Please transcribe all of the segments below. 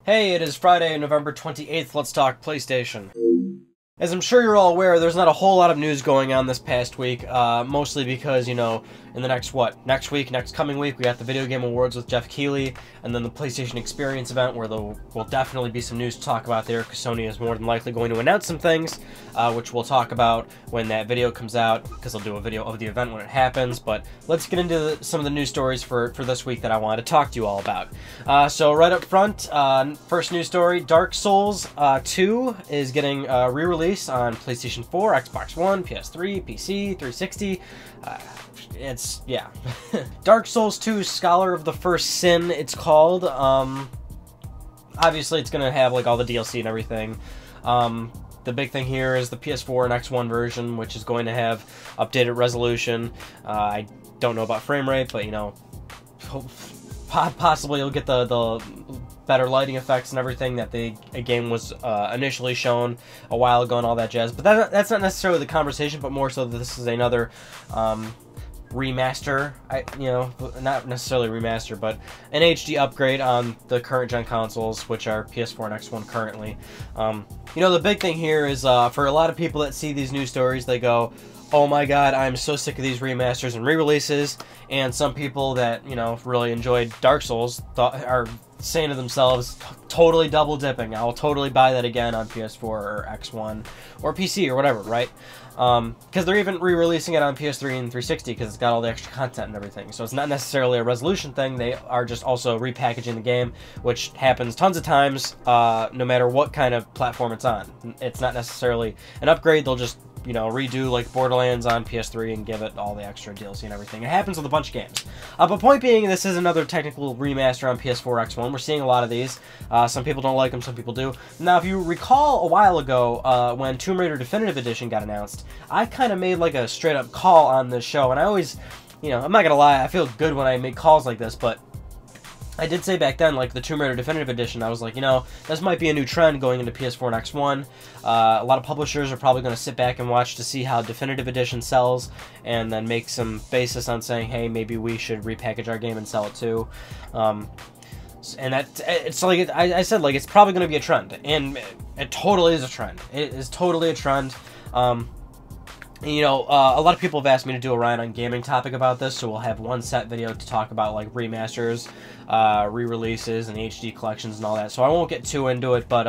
Hey, it is Friday, November 28th. Let's talk PlayStation. As I'm sure you're all aware, there's not a whole lot of news going on this past week, mostly because, in the next coming week, we got the Video Game Awards with Jeff Keighley, and then the PlayStation Experience event, where there will definitely be some news to talk about there, because Sony is more than likely going to announce some things, which we'll talk about when that video comes out, because I'll do a video of the event when it happens. But let's get into some of the news stories for this week that I wanted to talk to you all about. So right up front, first news story, Dark Souls 2 is getting re-released on PlayStation 4, Xbox One, PS3, PC, 360. Yeah. Dark Souls 2 Scholar of the First Sin, it's called. Obviously, it's going to have like all the DLC and everything. The big thing here is the PS4 and X1 version, which is going to have updated resolution. I don't know about frame rate, but possibly you'll get the better lighting effects and everything that the game was initially shown a while ago and all that jazz. But that's not necessarily the conversation, but more so that this is another remaster. Not necessarily remaster, but an HD upgrade on the current gen consoles, which are PS4 and X1 currently. The big thing here is for a lot of people that see these news stories, they go, "Oh my god, I'm so sick of these remasters and re-releases." And some people that, really enjoyed Dark Souls are saying to themselves, totally double dipping. I'll totally buy that again on PS4 or X1 or PC or whatever, right? Because they're even re-releasing it on PS3 and 360 because it's got all the extra content and everything. So it's not necessarily a resolution thing. They are just also repackaging the game, which happens tons of times, no matter what kind of platform it's on. It's not necessarily an upgrade. They'll just redo like Borderlands on PS3 and give it all the extra DLC and everything. It happens with a bunch of games. But point being, this is another technical remaster on PS4 X1. We're seeing a lot of these. Some people don't like them, some people do. Now, if you recall a while ago, when Tomb Raider Definitive Edition got announced, I kind of made like a straight up call on this show, and I always, I'm not gonna lie, I feel good when I make calls like this, but I did say back then, like the Tomb Raider Definitive Edition, I was like, this might be a new trend going into PS4 and X1. A lot of publishers are probably going to sit back and watch to see how Definitive Edition sells, and then make some basis on saying, hey, maybe we should repackage our game and sell it too. And it's like, I said, like, it's probably going to be a trend, and it totally is a trend. It is totally a trend. A lot of people have asked me to do a Ryan on Gaming topic about this, so we'll have one set video to talk about like remasters, re-releases, and HD collections and all that. So I won't get too into it, but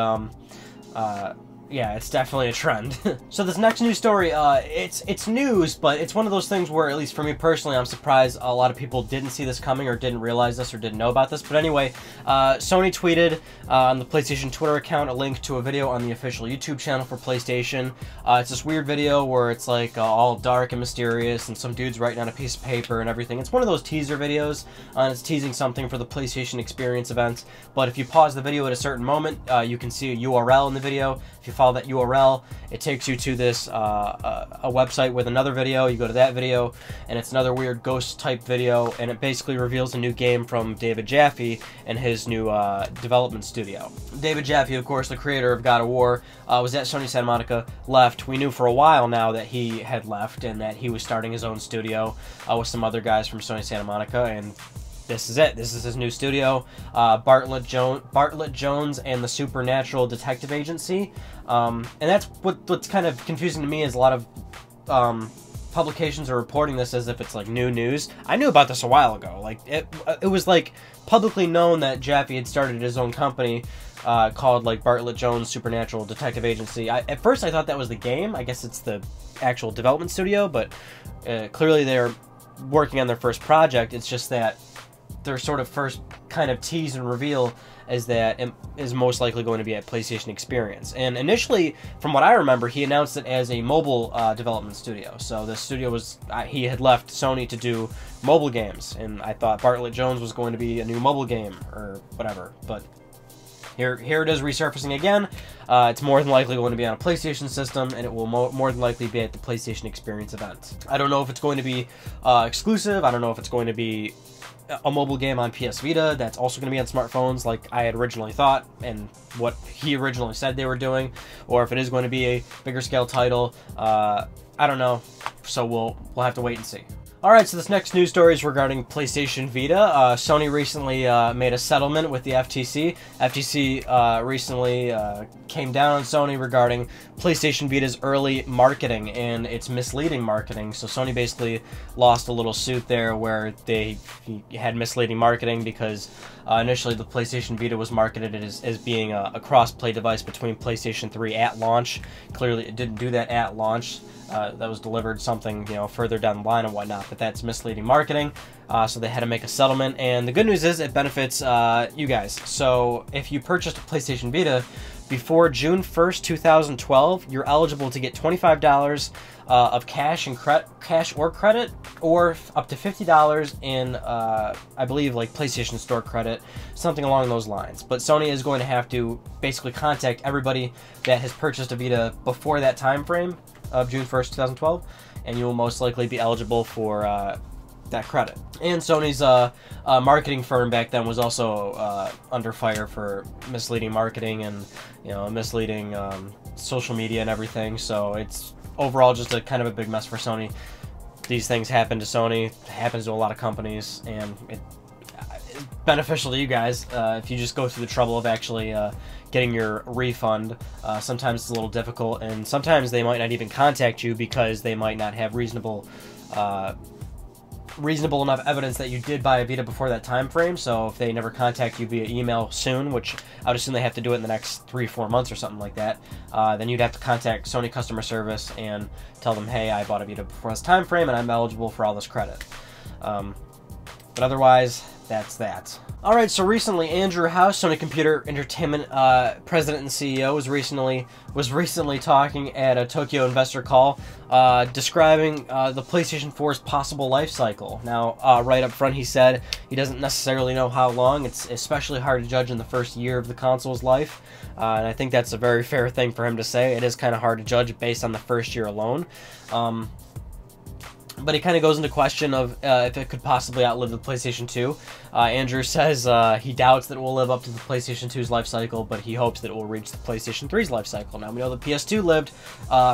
yeah, it's definitely a trend. So this next news story, it's news, but it's one of those things where, at least for me personally, I'm surprised a lot of people didn't see this coming, or didn't realize this, or didn't know about this. But anyway, Sony tweeted on the PlayStation Twitter account a link to a video on the official YouTube channel for PlayStation. It's this weird video where it's like all dark and mysterious, and some dude's writing on a piece of paper and everything. It's one of those teaser videos, and it's teasing something for the PlayStation Experience event. But if you pause the video at a certain moment, you can see a URL in the video. If you follow that URL, it takes you to this a website with another video. You go to that video, and it's another weird ghost type video, and it basically reveals a new game from David Jaffe and his new development studio. David Jaffe, of course, the creator of God of War, was at Sony Santa Monica, left. We knew for a while now that he had left and that he was starting his own studio with some other guys from Sony Santa Monica, and this is it. This is his new studio, Bartlett Jones and the Supernatural Detective Agency. And that's what's kind of confusing to me, is a lot of publications are reporting this as if it's like new news. I knew about this a while ago. Like it was like publicly known that Jaffe had started his own company called like Bartlett Jones Supernatural Detective Agency. At first I thought that was the game. I guess it's the actual development studio, but clearly they're working on their first project. It's just that their sort of first kind of tease and reveal is that it is most likely going to be at PlayStation Experience. And initially, from what I remember, he announced it as a mobile development studio. So the studio was, he had left Sony to do mobile games, and I thought Bartlett Jones was going to be a new mobile game or whatever. But here it is resurfacing again. It's more than likely going to be on a PlayStation system, and it will more than likely be at the PlayStation Experience event. I don't know if it's going to be exclusive. I don't know if it's going to be a mobile game on PS Vita that's also going to be on smartphones like I had originally thought and what he originally said they were doing, or if it is going to be a bigger scale title. I don't know, so we'll have to wait and see. Alright, so this next news story is regarding PlayStation Vita. Sony recently made a settlement with the FTC. FTC recently came down on Sony regarding PlayStation Vita's early marketing and its misleading marketing. So Sony basically lost a little suit there where they had misleading marketing because initially the PlayStation Vita was marketed as being a cross-play device between PlayStation 3 at launch. Clearly it didn't do that at launch. That was delivered something, further down the line and whatnot, but that's misleading marketing, so they had to make a settlement, and the good news is it benefits you guys. So if you purchased a PlayStation Vita before June 1st, 2012, you're eligible to get $25 of cash or credit, or up to $50 in, I believe, like PlayStation Store credit, something along those lines. But Sony is going to have to basically contact everybody that has purchased a Vita before that time frame of June 1st, 2012, and you will most likely be eligible for that credit. And Sony's marketing firm back then was also under fire for misleading marketing and misleading social media and everything. So it's overall just a kind of a big mess for Sony. These things happen to Sony, it happens to a lot of companies, and it's beneficial to you guys if you just go through the trouble of actually getting your refund. Sometimes it's a little difficult, and sometimes they might not even contact you because they might not have reasonable enough evidence that you did buy a Vita before that time frame. So if they never contact you via email soon, which I would assume they have to do it in the next 3-4 months or something like that, then you'd have to contact Sony customer service and tell them, hey, I bought a Vita before this time frame and I'm eligible for all this credit. But otherwise, that's that. Alright, so recently Andrew House, Sony Computer Entertainment President and CEO, was recently talking at a Tokyo investor call describing the PlayStation 4's possible life cycle. Now, right up front he said he doesn't necessarily know how long. It's especially hard to judge in the first year of the console's life, and I think that's a very fair thing for him to say. It is kind of hard to judge based on the first year alone. But he kind of goes into question of if it could possibly outlive the PlayStation 2. Andrew says he doubts that it will live up to the PlayStation 2's life cycle, but he hopes that it will reach the PlayStation 3's life cycle. Now, we know the PS2 lived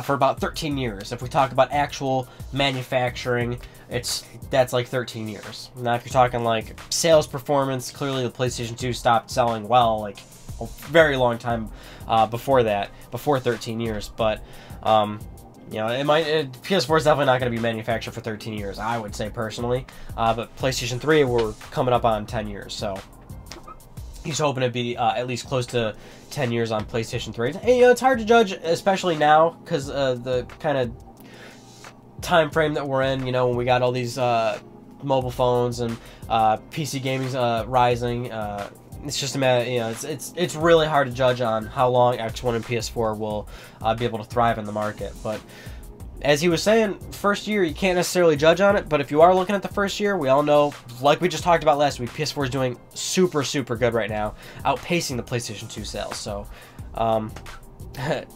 for about 13 years. If we talk about actual manufacturing, that's like 13 years. Now, if you're talking like sales performance, clearly the PlayStation 2 stopped selling well like a very long time before that, before 13 years. But PS4 is definitely not going to be manufactured for 13 years, I would say personally. But PlayStation 3, we're coming up on 10 years, so he's hoping to be at least close to 10 years on PlayStation 3. And, it's hard to judge, especially now, because the kind of time frame that we're in. When we got all these mobile phones and PC gaming's rising. It's just a matter, it's really hard to judge on how long X1 and PS4 will be able to thrive in the market. But as he was saying, first year you can't necessarily judge on it. But if you are looking at the first year, we all know, like we just talked about last week, PS4 is doing super, super good right now, outpacing the PlayStation 2 sales. So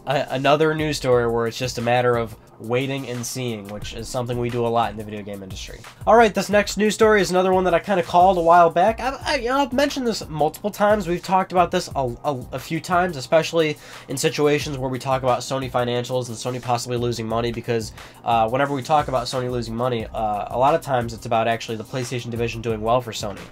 another news story where it's just a matter of waiting and seeing, which is something we do a lot in the video game industry. Alright, this next news story is another one that I kind of called a while back. I've mentioned this multiple times. We've talked about this a few times, especially in situations where we talk about Sony financials and Sony possibly losing money, because whenever we talk about Sony losing money, a lot of times it's about actually the PlayStation division doing well for Sony,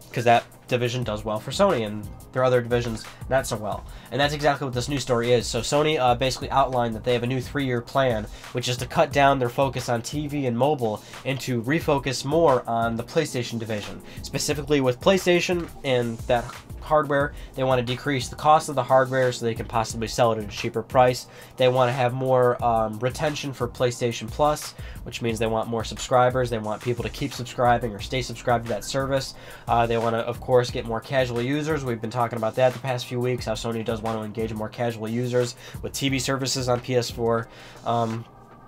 because that division does well for Sony and their other divisions not so well. And that's exactly what this news story is. So Sony basically outlined that they have a new 3-year plan, which is to cut down their focus on TV and mobile and to refocus more on the PlayStation division. Specifically with PlayStation and that hardware, they want to decrease the cost of the hardware so they can possibly sell it at a cheaper price. They want to have more retention for PlayStation Plus, which means they want more subscribers. They want people to keep subscribing or stay subscribed to that service. They want to, of course, get more casual users. We've been talking about that the past few weeks, how Sony does want to engage more casual users with TV services on PS4.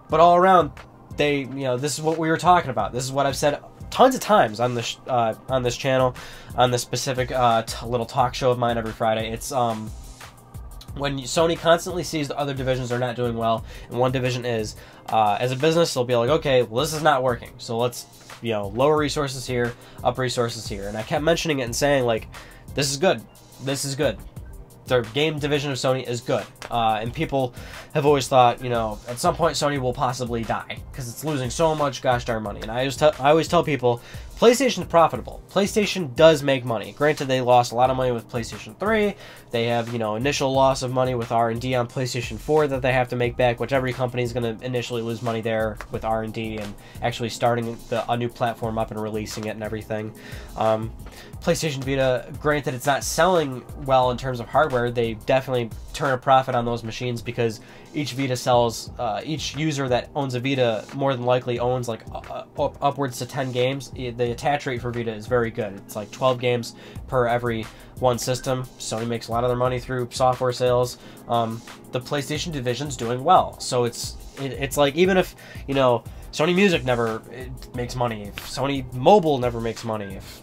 But all around, this is what we were talking about. This is what I've said tons of times on this channel, on this specific little talk show of mine every Friday. It's when Sony constantly sees the other divisions are not doing well, and one division is, as a business, they'll be like, okay, well, this is not working, so let's lower resources here, up resources here. And I kept mentioning it and saying, like, this is good, this is good. their game division of Sony is good. And people have always thought, you know, at some point Sony will possibly die because it's losing so much gosh darn money. And I always tell people, PlayStation's profitable. PlayStation does make money. Granted, they lost a lot of money with PlayStation 3. They have, you know, initial loss of money with R&D on PlayStation 4 that they have to make back, which every company is going to initially lose money there with R&D and actually starting a new platform up and releasing it and everything. PlayStation Vita, granted, it's not selling well in terms of hardware. They definitely turn a profit on those machines because each Vita sells, each user that owns a Vita more than likely owns like upwards to 10 games. The attach rate for Vita is very good. It's like 12 games per every one system. Sony makes a lot of their money through software sales. The PlayStation division's doing well. So it's like, even if, you know, Sony Music never makes money, if Sony Mobile never makes money, if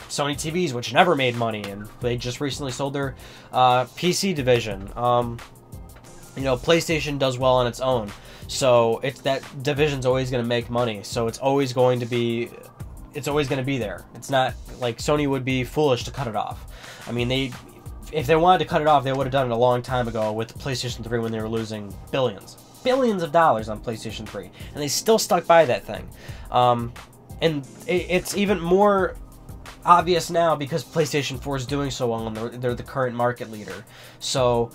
Sony TVs, which never made money, and they just recently sold their PC division, you know, PlayStation does well on its own. So that division's always going to make money. So it's always going to be there. It's not like Sony would be foolish to cut it off. I mean, if they wanted to cut it off, they would have done it a long time ago with PlayStation 3 when they were losing billions of dollars on PlayStation 3, and they still stuck by that thing. And it's even more obvious now because PlayStation 4 is doing so well, and they're the current market leader. So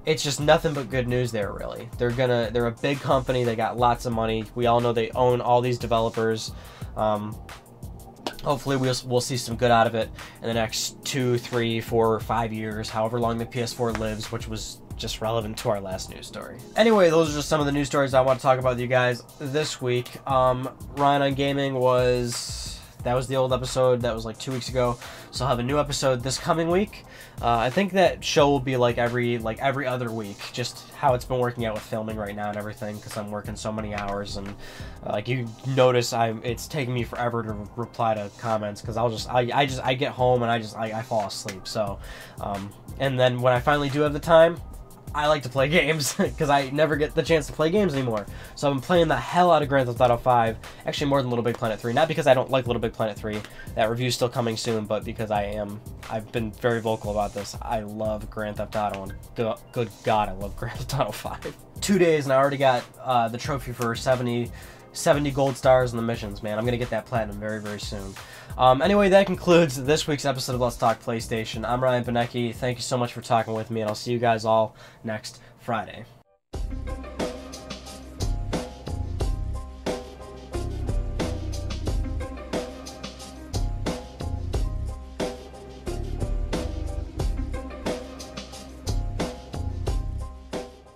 it's just nothing but good news there, really. They're a big company. They got lots of money. We all know they own all these developers. Hopefully we'll see some good out of it in the next 2, 3, 4, or 5 years, however long the PS4 lives, which was just relevant to our last news story. Anyway, those are just some of the news stories I want to talk about with you guys this week. Ryan on Gaming that was the old episode. That was like 2 weeks ago. So I'll have a new episode this coming week. I think that show will be like every other week, just how it's been working out with filming right now and everything, because I'm working so many hours, and like you notice, it's taking me forever to reply to comments because I get home and I fall asleep. So and then when I finally do have the time, I like to play games because I never get the chance to play games anymore. So I've been playing the hell out of Grand Theft Auto 5, actually more than Little Big Planet 3. Not because I don't like Little Big Planet 3, that review's still coming soon, but because I've been very vocal about this. I love Grand Theft Auto, and good God, I love Grand Theft Auto 5. 2 days and I already got the trophy for 70 gold stars in the missions, man. I'm going to get that platinum very, very soon. Anyway, that concludes this week's episode of Let's Talk PlayStation. I'm Ryan Benecki. Thank you so much for talking with me, and I'll see you guys all next Friday.